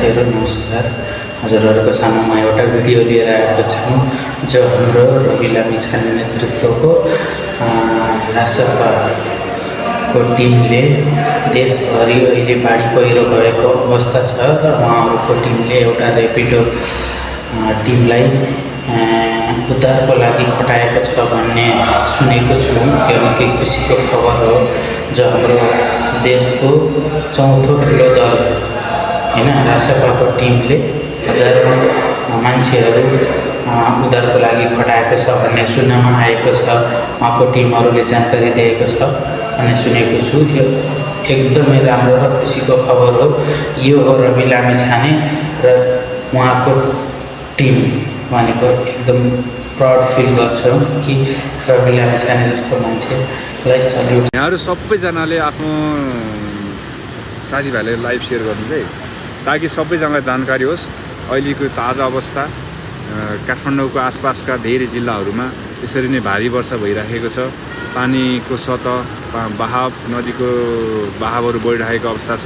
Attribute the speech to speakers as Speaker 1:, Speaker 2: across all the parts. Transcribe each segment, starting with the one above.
Speaker 1: साथीहरू नमस्कार। हजुरहरूको सामुमा एउटा भिडियो लिएर आएको छु जो हाम्रो रवि लामिछाने नेतृत्वको रासपाको टिमले देशभरि अहिले बाढी पहिरो गएको अवस्था छ र उहाँहरूको टिमले एउटा ऱ्यापिडो टिमलाई उद्धारको लागि खटाएको छ भन्ने सुनेको छु। यो निकै खुसीको खबर हो जो हाम्रो देशको चौथो ठुलो दल हैन रासपाको टिमले हजारौँ मान्छेहरू उद्धारको लागि खटाएको छ भन्ने सुन्नमा आएको छ। उहाँको टिमहरूले जानकारी दिएको छ भन्ने सुनेको छु। यो एकदमै राम्रो र खुसीको खबर हो। यो हो रवि लामिछाने र उहाँको टिम भनेको एकदम प्राउड फिल गर्छौँ कि रवि लामिछाने जस्तो मान्छेलाई सल्युट।
Speaker 2: यहाँहरू सबैजनाले आफ्नो साथीभाइले लाइभ सेयर गर्नु है, ताकि सबैजनालाई जानकारी होस् अहिलेको ताजा अवस्था। काठमाडौँको आसपासका धेरै जिल्लाहरूमा यसरी नै भारी वर्षा भइरहेको छ। पानीको सतह बहाव, नदीको बहावहरू बढिरहेको अवस्था छ।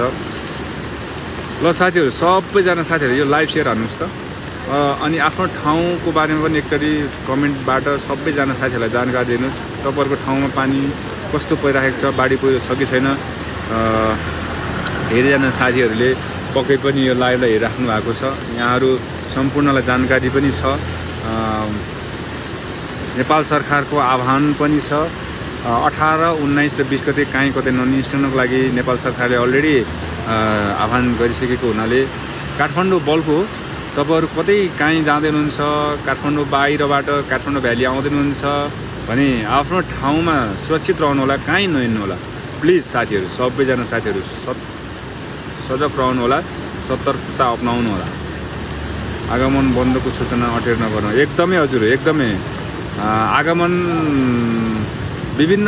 Speaker 2: ल साथीहरू, सबैजना साथीहरू यो लाइभ सेयर हान्नुहोस् त। अनि आफ्नो ठाउँको बारेमा पनि एकचोटि कमेन्टबाट सबैजना साथीहरूलाई जानकारी दिनुहोस्। तपाईँहरूको ठाउँमा पानी कस्तो परिरहेको छ, बाढी पहिरो छ कि छैन। धेरैजना साथीहरूले पक्कै पनि यो लाइभलाई हेरिराख्नु भएको छ। यहाँहरू सम्पूर्णलाई जानकारी पनि छ। नेपाल सरकारको आह्वान पनि छ। 18, 19 र 20 गते काहीँ कतै ननिस्कनको लागि नेपाल सरकारले अलरेडी आह्वान गरिसकेको हुनाले काठमाडौँ बल्को तपाईँहरू कतै काहीँ जाँदै हुनुहुन्छ, काठमाडौँ बाहिरबाट काठमाडौँ भ्याली आउँदै हुनुहुन्छ भने आफ्नो ठाउँमा सुरक्षित रहनु होला, काहीँ नहिँड्नु होला प्लिज साथीहरू। सबैजना साथीहरू सजग रहनु होला, सतर्कता अपनाउनु होला। आगमन बन्दको सूचना अटेर नगर्नु। एकदमै हजुर, एकदमै आगमन विभिन्न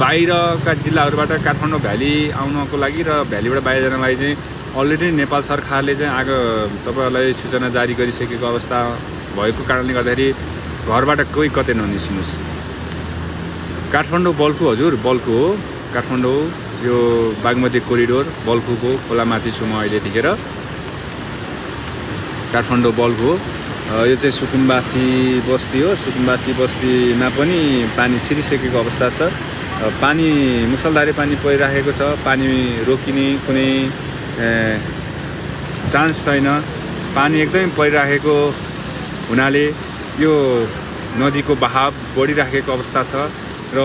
Speaker 2: बाहिरका जिल्लाहरूबाट काठमाडौँ भ्याली आउनको लागि र भ्यालीबाट बाहिर जानलाई चाहिँ अलरेडी नेपाल सरकारले चाहिँ तपाईँहरूलाई सूचना जारी गरिसकेको अवस्था भएको कारणले गर्दाखेरि घरबाट कोही कतै ननिस्किनुहोस्। काठमाडौँ बल्कु हजुर, बल्कु हो काठमाडौँ। यो बागमती कोरिडोर बल्कुको खोलामाथि छु म अहिले यतिखेर। काठमाडौँ बल्कु हो। यो चाहिँ सुकुम्बासी बस्ती हो। सुकुम्बासी बस्तीमा पनि पानी छिरिसकेको अवस्था छ। पानी मुसलधारे पानी परिरहेको छ। पानी रोकिने कुनै चान्स छैन। पानी एकदमै परिरहेको हुनाले यो नदीको बहाव बढिरहेको अवस्था छ र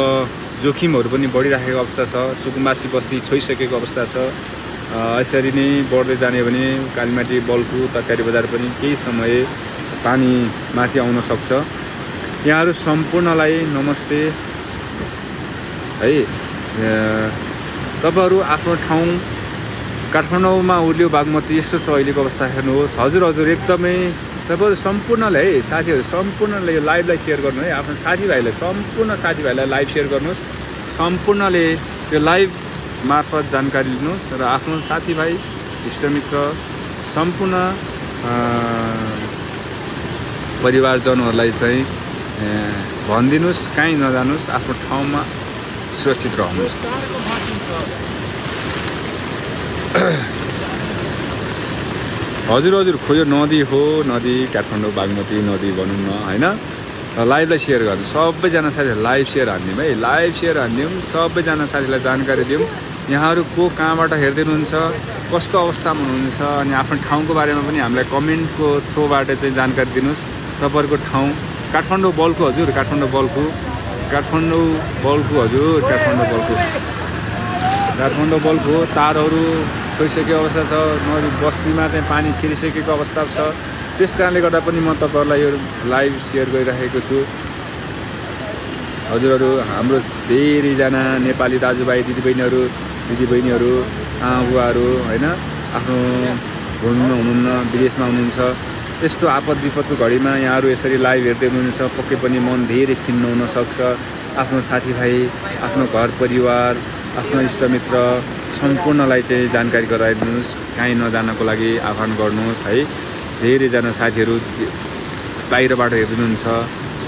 Speaker 2: जोखिमहरू पनि बढिरहेको अवस्था छ। सुकुम्बासी बस्ती छोइसकेको अवस्था छ। यसरी नै बढ्दै जाने भने कालीमाटी, बल्कु, तरकारी बजार पनि केही समय पानी माथि आउन सक्छ। यहाँहरू सम्पूर्णलाई नमस्ते है। तपाईँहरू आफ्नो ठाउँ काठमाडौँमा उर्ल्यो बागमती यस्तो छ अहिलेको अवस्था हेर्नुहोस्। हजुर एकदमै तपाईँहरू सम्पूर्णले है साथीहरू, सम्पूर्णले यो लाइभलाई सेयर गर्नु है। आफ्नो साथीभाइलाई, सम्पूर्ण साथीभाइलाई लाइभ सेयर गर्नुहोस्। सम्पूर्णले यो लाइभ मार्फत जानकारी लिनुहोस् र आफ्नो साथीभाइ, इष्टमित्र, सम्पूर्ण परिवारजनहरूलाई चाहिँ भनिदिनुहोस् काहीँ नजानुहोस्, आफ्नो ठाउँमा सुरक्षित रहनुहोस्। हजुर खो यो नदी हो, नदी काठमाडौँ बागमती नदी भनौँ न होइन। लाइभलाई सेयर गर्नु सबैजना साथीहरू, लाइभ सेयर हानिदिउँ है, लाइभ सेयर हानिदिउँ। सबैजना साथीलाई जानकारी दिउँ यहाँहरू को कहाँबाट हेर्दै हुनुहुन्छ, कस्तो अवस्थामा हुनुहुन्छ, अनि आफ्नो ठाउँको बारेमा पनि हामीलाई कमेन्टको थ्रुबाट चाहिँ जानकारी दिनुहोस्। तपाईँहरूको ठाउँ काठमाडौँ बल्कु हजुर, काठमाडौँ बल्कु, काठमाडौँ बल्कु हजुर, काठमाडौँ बल्कु। तारहरू छोइसकेको अवस्था छ। नदी बस्तीमा चाहिँ पानी छिरिसकेको अवस्था छ। त्यस कारणले गर्दा पनि म तपाईँहरूलाई यो लाइभ सेयर गरिरहेको छु। हजुरहरू, हाम्रो धेरैजना नेपाली दाजुभाइ दिदीबहिनीहरू, आमाबुवाहरू होइन, आफ्नो हुनुहुन्न, विदेशमा हुनुहुन्छ। यस्तो आपद विपदको घडीमा यहाँहरू यसरी लाइभ हेर्दै हुनुहुन्छ, पक्कै पनि मन धेरै खिन्न हुनसक्छ। आफ्नो साथीभाइ, आफ्नो घर परिवार, आफ्नो इष्टमित्र सम्पूर्णलाई चाहिँ जानकारी गराइदिनुहोस्। काहीँ नजानको लागि आह्वान गर्नुहोस् है। धेरैजना साथीहरू बाहिरबाट हेर्दै हुनुहुन्छ,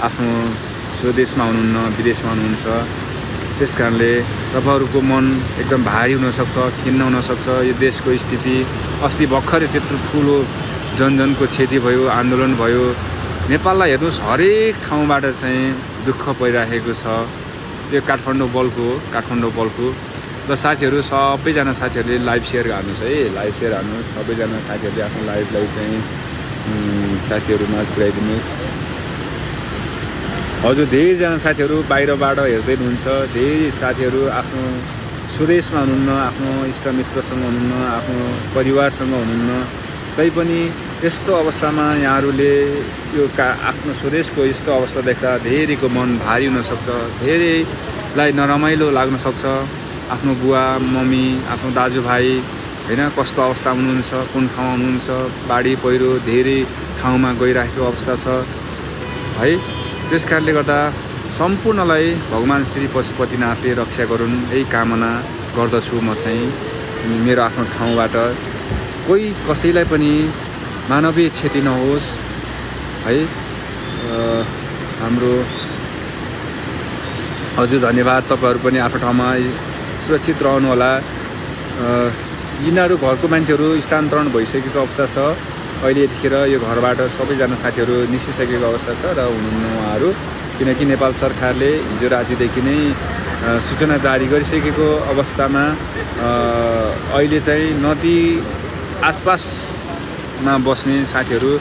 Speaker 2: आफ्नो स्वदेशमा हुनुहुन्न, विदेशमा हुनुहुन्छ। त्यस कारणले तपाईँहरूको मन एकदम भारी हुनसक्छ, खिन्न हुनसक्छ। यो देशको स्थिति अस्ति भर्खरै त्यत्रो ठुलो जनजनको क्षति भयो, आन्दोलन भयो। नेपाललाई हेर्नुहोस् हरेक ठाउँबाट चाहिँ दुःख परिराखेको छ। यो काठमाडौँ बल्खु हो, काठमाडौँ बल्खु। र साथीहरू सबैजना साथीहरूले लाइभ सेयर हाल्नुहोस् है, लाइभ सेयर हाल्नुहोस्। सबैजना साथीहरूले आफ्नो लाइभलाई चाहिँ साथीहरूमा पुर्याइदिनुहोस्। हजुर धेरैजना साथीहरू बाहिरबाट हेर्दै हुनुहुन्छ, धेरै साथीहरू आफ्नो स्वदेशमा हुनुहुन्न, आफ्नो इष्टमित्रसँग हुनुहुन्न, आफ्नो परिवारसँग हुनुहुन्न। तैपनि यस्तो अवस्थामा यहाँहरूले यो आफ्नो स्वदेशको यस्तो अवस्था देख्दा धेरैको मन भारी हुनसक्छ, धेरैलाई नरमाइलो लाग्न सक्छ। आफ्नो बुवा मम्मी, आफ्नो दाजुभाइ होइन कस्तो अवस्थामा हुनुहुन्छ, कुन ठाउँमा हुनुहुन्छ, बाढी पहिरो धेरै ठाउँमा गइरहेको अवस्था छ है। त्यस कारणले गर्दा सम्पूर्णलाई भगवान् श्री पशुपतिनाथले रक्षा गरून् यही कामना गर्दछु म चाहिँ मेरो आफ्नो ठाउँबाट। कोही कसैलाई पनि मानवीय क्षति नहोस् है। हाम्रो हजुर धन्यवाद। तपाईँहरू पनि आफ्नो ठाउँमा सुरक्षित रहनुहोला। यिनीहरू घरको मान्छेहरू स्थानान्तरण भइसकेको अवस्था छ। अहिले यतिखेर यो घरबाट सबैजना साथीहरू निस्किसकेको अवस्था छ र हुनुहुन्न उहाँहरू, किनकि नेपाल सरकारले हिजो रातिदेखि नै सूचना जारी गरिसकेको अवस्थामा अहिले चाहिँ नदी आसपासमा बस्ने साथीहरू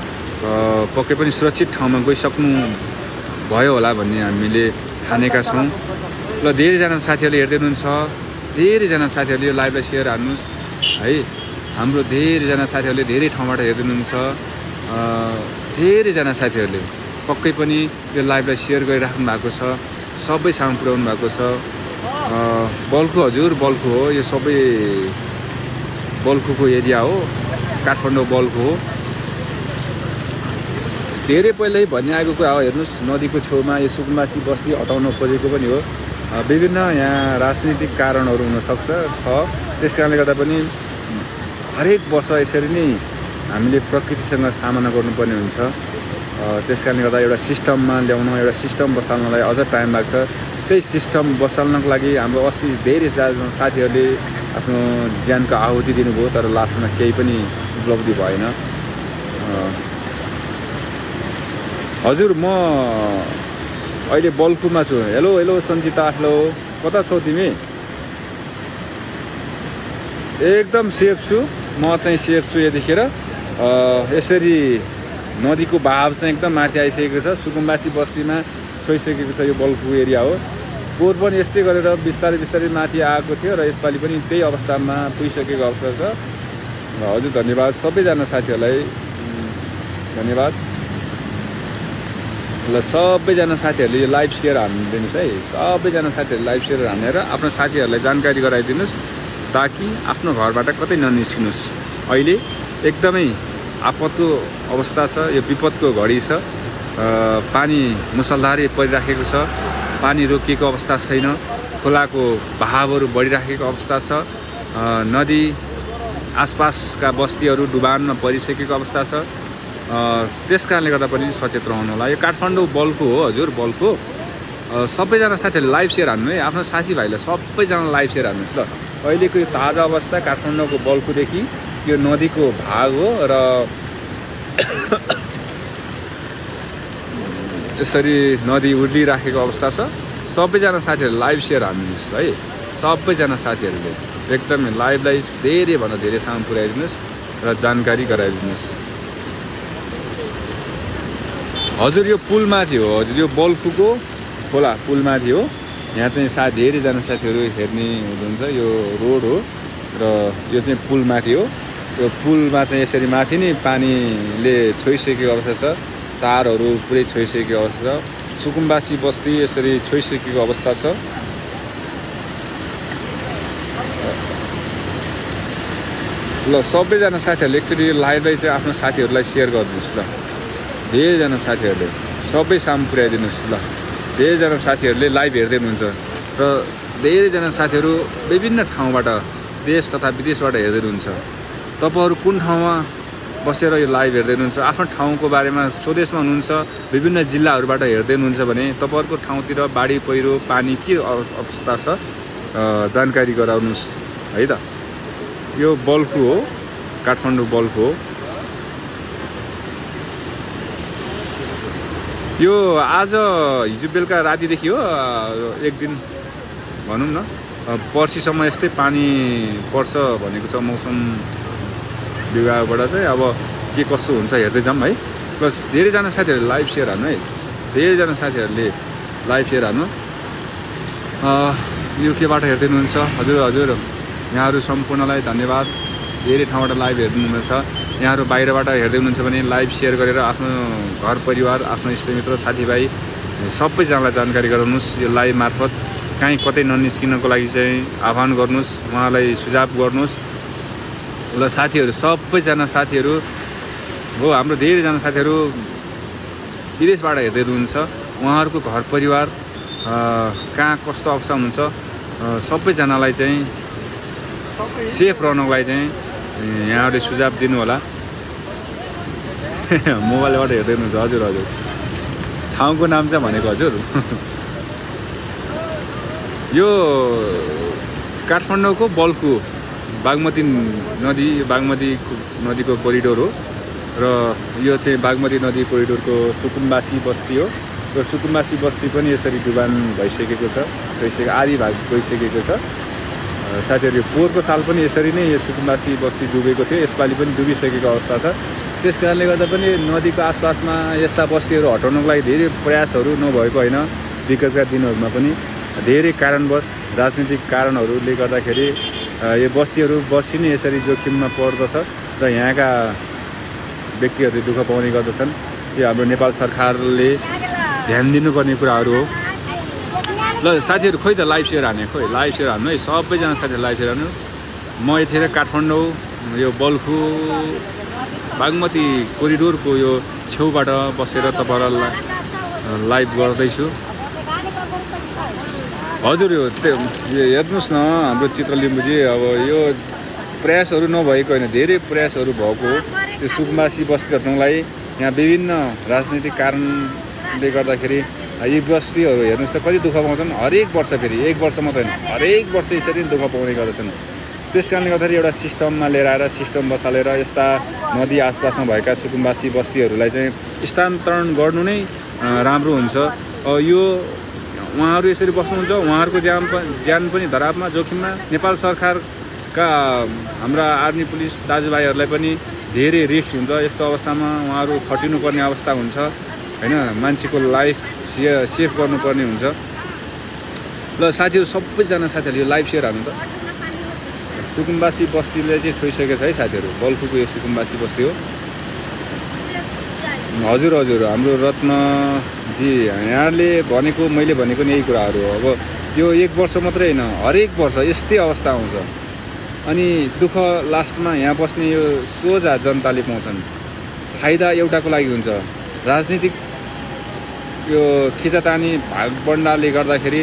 Speaker 2: पक्कै पनि सुरक्षित ठाउँमा गइसक्नु भयो होला भन्ने हामीले ठानेका छौँ। ल धेरैजना साथीहरूले हेर्दै हुनुहुन्छ, धेरैजना साथीहरूले यो लाइभलाई सेयर हाल्नुहोस् है। हाम्रो धेरैजना साथीहरूले धेरै ठाउँबाट हेर्दै हुनुहुन्छ, धेरैजना साथीहरूले पक्कै पनि यो लाइभलाई सेयर गरिराख्नु भएको छ, सबै सामु पुर्याउनु भएको छ। बल्खु हजुर बल्खु हो, यो सबै बल्खुको एरिया हो, काठमाडौँ बल्खु हो। धेरै पहिल्यै भन्ने आएको कुरा हो। हेर्नुहोस् नदीको छेउमा यो सुकुम्बासी बस्ती हटाउन खोजेको पनि हो। विभिन्न यहाँ राजनीतिक कारणहरू हुनसक्छ छ। त्यस कारणले गर्दा पनि हरेक वर्ष यसरी नै हामीले प्रकृतिसँग सामना गर्नुपर्ने हुन्छ। त्यस कारणले गर्दा एउटा सिस्टममा ल्याउन, एउटा सिस्टम बसाल्नलाई अझ टाइम लाग्छ। त्यही सिस्टम बसाल्नको लागि हाम्रो अस्ति धेरै साथीहरूले आफ्नो ज्यानको आहुति दिनुभयो, तर लास्टमा केही पनि उपलब्धि भएन। हजुर म अहिले बल्खुमा छु। हेलो हेलो सञ्चिता, हेलो कता छौ तिमी? एकदम सेफ छु म चाहिँ, सेफ छु यतिखेर। यसरी नदीको बहाव चाहिँ एकदम माथि आइसकेको छ। सुकुम्बासी बस्तीमा छोइसकेको छ, यो बल्खु एरिया हो। पोहोर पनि यस्तै गरेर बिस्तारै बिस्तारै माथि आएको थियो र यसपालि पनि त्यही अवस्थामा पुगिसकेको अवस्था छ। हजुर धन्यवाद सबैजना साथीहरूलाई, धन्यवाद। ल सबैजना साथीहरूले यो लाइभ सेयर हानिदिनुहोस् है। सबैजना साथीहरूले लाइभ सेयर हानेर आफ्नो साथीहरूलाई जानकारी गराइदिनुहोस्, ताकि आफ्नो घरबाट कतै ननिस्किनुहोस्। अहिले एकदमै आपत्को अवस्था छ, यो विपदको घडी छ। पानी मुसलधारे परिराखेको छ, पानी रोकिएको अवस्था छैन, खोलाको बहावहरू बढिराखेको अवस्था छ। नदी आसपासका बस्तीहरू डुबानमा परिसकेको अवस्था छ। त्यस कारणले गर्दा पनि सचेत रहनु होला। यो काठमाडौँ बल्खु हो हजुर, बल्खु। सबैजना साथीहरूले लाइभ सेयर हान्नु है, आफ्नो साथीभाइलाई सबैजना लाइभ सेयर हान्नुहोस् ल। अहिलेको यो ताजा अवस्था काठमाडौँको बल्खुदेखि यो नदीको भाग हो र यसरी नदी उर्लिराखेको अवस्था छ। सबैजना साथीहरूले लाइभ सेयर हान्नुहोस् है, सबैजना साथीहरूले एकदमै लाइभलाई धेरैभन्दा धेरै सामु पुर्याइदिनुहोस् र जानकारी गराइदिनुहोस्। हजुर यो पुलमाथि हो, हजुर यो बल्खुको खोला पुलमाथि हो। यहाँ चाहिँ धेरैजना साथीहरू हेर्ने हुनुहुन्छ। यो रोड हो र यो चाहिँ पुलमाथि हो। यो पुलमा चाहिँ यसरी माथि नै पानीले छोइसकेको अवस्था छ, तारहरू पुरै छोइसकेको अवस्था छ। सुकुम्बासी बस्ती यसरी छोइसकेको अवस्था छ। ल सबैजना साथीहरूले एकचोटि लाइभलाई चाहिँ आफ्नो साथीहरूलाई सेयर गरिदिनुहोस् ल। धेरैजना साथीहरूले सबै सामु पुर्याइदिनुहोस् ल। धेरैजना साथीहरूले लाइभ हेर्दै हुनुहुन्छ र धेरैजना साथीहरू विभिन्न ठाउँबाट, देश तथा विदेशबाट हेर्दै हुनुहुन्छ। तपाईँहरू कुन ठाउँमा बसेर यो लाइभ हेर्दै हुनुहुन्छ, आफ्नो ठाउँको बारेमा स्वदेशमा हुनुहुन्छ, विभिन्न जिल्लाहरूबाट हेर्दै हुनुहुन्छ भने तपाईँहरूको ठाउँतिर बाढी पहिरो पानी के अवस्था छ जानकारी गराउनुहोस् है त। यो बल्खु हो, काठमाडौँ बल्क हो। यो आज हिजो बेलुका रातिदेखि हो, एक दिन भनौँ न, पर्सिसम्म यस्तै पानी पर्छ भनेको छ मौसम विभागबाट चाहिँ। अब के कस्तो हुन्छ हेर्दै जाऊँ है। प्लस धेरैजना साथीहरूले लाइभ सेयर हान्नु है, धेरैजना साथीहरूले लाइभ सेयर हान्नु। यो केबाट हेर्दै हुनुहुन्छ? हजुर यहाँहरू सम्पूर्णलाई धन्यवाद। धेरै ठाउँबाट लाइभ हेर्नुहुनेछ। यहाँहरू बाहिरबाट हेर्दै हुनुहुन्छ भने लाइभ सेयर गरेर आफ्नो घर परिवार, आफ्नो इष्टमित्र, साथीभाइ सबैजनालाई जानकारी गराउनुहोस्। यो लाइभ मार्फत कहीँ कतै ननिस्किनको लागि चाहिँ आह्वान गर्नुहोस्, उहाँलाई सुझाव गर्नुहोस्। ल साथीहरू, सबैजना साथीहरू हो, हाम्रो धेरैजना साथीहरू विदेशबाट हेर्दै हुनुहुन्छ। उहाँहरूको घर परिवार कहाँ कस्तो अवस्था हुनुहुन्छ, सबैजनालाई चाहिँ सेफ रहनको लागि चाहिँ यहाँहरूले सुझाव दिनु होला। मोबाइलबाट हेर्दै हुनुहुन्छ? हजुर ठाउँको नाम चाहिँ भनेको हजुर यो काठमाडौँको बल्कु बागमती नदीको कोरिडोर हो र यो चाहिँ बागमती नदी कोरिडोरको सुकुम्बासी बस्ती हो र सुकुम्बासी बस्ती पनि यसरी डुबान भइसकेको छ, आधी भाग गइसकेको छ। साथीहरू, पोहोरको साल पनि यसरी नै यो सुकुम्बासी बस्ती डुबेको थियो, यसपालि पनि डुबिसकेको अवस्था छ। त्यस कारणले गर्दा पनि नदीको आसपासमा यस्ता बस्तीहरू हटाउनको लागि धेरै प्रयासहरू नभएको होइन। विगतका दिनहरूमा पनि धेरै कारणवश, राजनीतिक कारणहरूले गर्दाखेरि यो बस्तीहरू बसी नै यसरी जोखिममा पर्दछ र यहाँका व्यक्तिहरूले दुःख पाउने गर्दछन्। यो हाम्रो नेपाल सरकारले ध्यान दिनुपर्ने कुराहरू हो। ल साथीहरू, खोइ त लाइभ सेयर हान्ने, लाइभ सेयर हान्नु है, सबैजना साथीहरू लाइभ सेयर हान्नु। म यतिखेर काठमाडौँ यो बल्खु बागमती कोरिडोरको यो छेउबाट बसेर तपाईँहरूलाई लाइभ गर्दैछु। हजुर, यो हेर्नुहोस् न हाम्रो चित्र लिम्बूजी, अब यो प्रयासहरू नभएको होइन, धेरै प्रयासहरू भएको हो। यो सुकुम्बासी बस्ती हटाउनलाई यहाँ विभिन्न राजनीतिक कारणले गर्दाखेरि यी बस्तीहरू हेर्नुहोस् त कति दुःख पाउँछन् हरेक वर्ष। फेरि एक वर्ष मात्रै होइन, हरेक वर्ष यसरी दुःख पाउने गर्दछन्। त्यस कारणले गर्दाखेरि एउटा सिस्टममा लिएर आएर, सिस्टम बसालेर यस्ता नदी आसपासमा भएका सुकुम्बासी बस्तीहरूलाई चाहिँ स्थानान्तरण गर्नु नै राम्रो हुन्छ। यो उहाँहरू यसरी बस्नुहुन्छ, उहाँहरूको ज्यान पनि धरापमा, जोखिममा। नेपाल सरकारका हाम्रा आर्मी पुलिस दाजुभाइहरूलाई पनि धेरै रिस्क हुन्छ। यस्तो अवस्थामा उहाँहरू खटिनुपर्ने अवस्था हुन्छ होइन, मान्छेको लाइफ सेभ गर्नुपर्ने हुन्छ। ल साथीहरू, सबैजना साथीहरूले यो लाइभ सेयर हाल्नु त। सुकुम्बासी बस्तीले चाहिँ छोइसकेको छ है साथीहरू, बल्खुको यो सुकुम्बासी बस्ती हो। हजुर हाम्रो रत्नजी, यहाँले भनेको, मैले भनेको नि यही कुराहरू हो। अब यो एक वर्ष मात्रै होइन, हरेक वर्ष यस्तै अवस्था आउँछ। अनि दुःख लास्टमा यहाँ बस्ने यो सोझा जनताले पाउँछन्। फाइदा एउटाको लागि हुन्छ, राजनीतिक यो खिचातानी भागबन्डाले गर्दाखेरि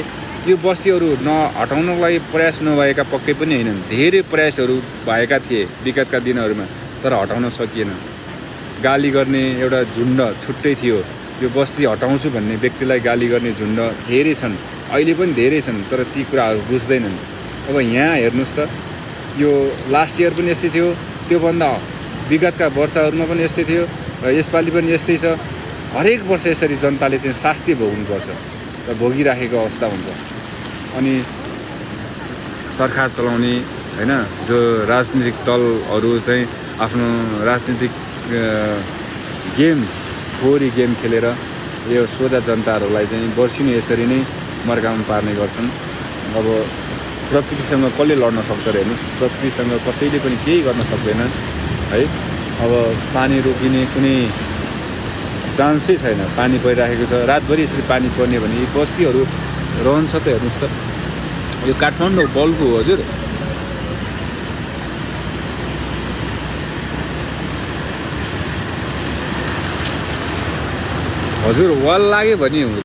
Speaker 2: यो बस्तीहरू हटाउनको लागि प्रयास नभएका पक्कै पनि होइनन्। धेरै प्रयासहरू भएका थिए विगतका दिनहरूमा, तर हटाउन सकिएन। गाली गर्ने एउटा झुन्ड छुट्टै थियो, यो बस्ती हटाउँछु भन्ने व्यक्तिलाई गाली गर्ने झुन्ड धेरै छन्, अहिले पनि धेरै छन्, तर ती कुराहरू बुझ्दैनन्। अब यहाँ हेर्नुहोस् त, यो लास्ट इयर पनि यस्तै थियो, त्योभन्दा विगतका वर्षहरूमा पनि यस्तै थियो र यसपालि पनि यस्तै छ। हरेक वर्ष यसरी जनताले चाहिँ शास्ति भोग्नुपर्छ र भोगिराखेको अवस्था हुन्छ। अनि सरकार चलाउने होइन, जो राजनीतिक दलहरू चाहिँ आफ्नो राजनीतिक फोहोरी गेम खेलेर यो सोझा जनताहरूलाई चाहिँ वर्षी नै यसरी नै मर्काम पार्ने गर्छन्। अब प्रकृतिसँग कसले लड्न सक्छ र हेर्नुहोस्, प्रकृतिसँग कसैले पनि केही गर्न सक्दैन है। अब पानी रोकिने कुनै चान्सै छैन, पानी परिराखेको छ, रातभरि यसरी पानी पर्ने भने यी बस्तीहरू रहन्छ त। हेर्नुहोस् त, यो काठमाडौँ बल्कु हो हजुर वाल लाग्यो भने